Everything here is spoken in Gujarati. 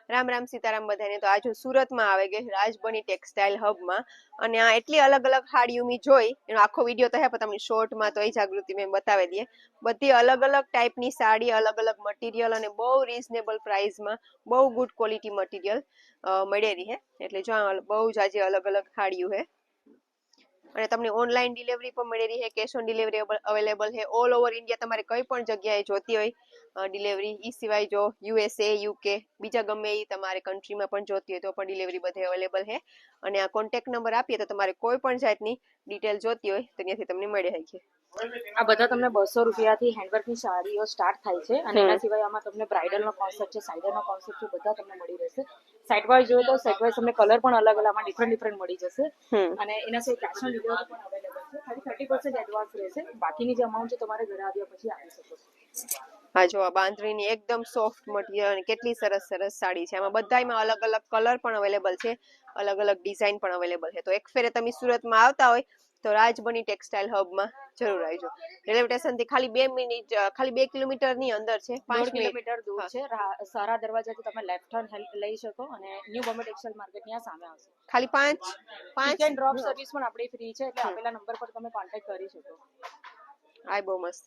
રામ રામ સીતારામ બધાને. તો આ જો સુરતમાં આવે કે રાજબની ટેક્સટાઇલ હબમાં, અને આ એટલી અલગ અલગ સાડીઓ મેં જોઈ, એનો આખો વિડીયો તો હે પણ તમને શોર્ટમાં તો એ જાગૃતિ મેં બતાવી દઈએ. બધી અલગ અલગ ટાઈપની સાડી, અલગ અલગ મટીરિયલ અને બહુ રીઝનેબલ પ્રાઇસમાં બહુ ગુડ ક્વોલિટી મટીરિયલ મળેલી હે. એટલે જો બહુ જ આજે અલગ અલગ સાડીઓ હે, અને તમને ઓનલાઈન ડિલિવરી પણ મળી રહી છે, કેશ ઓન ડિલિવરી અવેલેબલ છે. ઓલ ઓવર ઇન્ડિયા તમારે કઈ પણ જગ્યાએ જોતી હોય ડિલિવરી. એ સિવાય જો યુએસએ, યુકે, બીજા ગમે એ તમારે કન્ટ્રીમાં પણ જોતી હોય તો પણ ડિલિવરી બધે અવેલેબલ છે. અને આ કોન્ટેક્ટ નંબર આપીએ તો તમારે કોઈ પણ જાતની ડિટેલ જોતી હોય તો ત્યાંથી તમને મળી છે. આ બધા તમને 200 રૂપિયાથી હેન્ડવર્કની સાડીઓ સ્ટાર્ટ થાય છે, અને એના સિવાય આમાં તમને બ્રાઇડલનો કોન્સેપ્ટ છે, સાઇડરનો કોન્સેપ્ટ છે, બધા તમને મળી રહેશે. સેટ વાઇઝ જોઈએ તો સેટ વાઇઝ તમને કલર પણ અલગ અલગ ડિફરન્ટ મળી જશે, અને એના સિવાય કેશ ઓન ડિલિવરી પણ અવેલેબલ છે. ખાલી 30% એડવાન્સ રહેશે, બાકીની જે અમાઉન્ટ છે તમારે ઘરે આવ્યા પછી આપી શકો છો. હા જો આ બાંધણીની એકદમ સોફ્ટ મટીરિયલ અને કેટલી સરસ સરસ સાડી છે. આમાં બધામાં અલગ અલગ કલર પણ અવેલેબલ છે, અલગ અલગ ડિઝાઇન પણ અવેલેબલ છે. તો એક ફેરે તમે સુરતમાં આવતા હોય તો રાજબની ટેક્સટાઇલ હબમાં જરૂર આવજો. રેલવે સ્ટેશનથી ખાલી 2 મિનિટ, ખાલી 2 કિલોમીટરની અંદર છે. 5 કિલોમીટર દૂર છે. સારા દરવાજાથી તમે લેફ્ટ ટર્ન લઈ શકો અને ન્યુ બોમ્બે ટેક્સટાઇલ માર્કેટની સામે આવશે. ખાલી 5 પિક એન્ડ ડ્રોપ સર્વિસ પણ આપણી ફ્રી છે, એટલે આપેલા નંબર પર તમે કોન્ટેક્ટ કરી શકો. આ બહુ મસ્ત.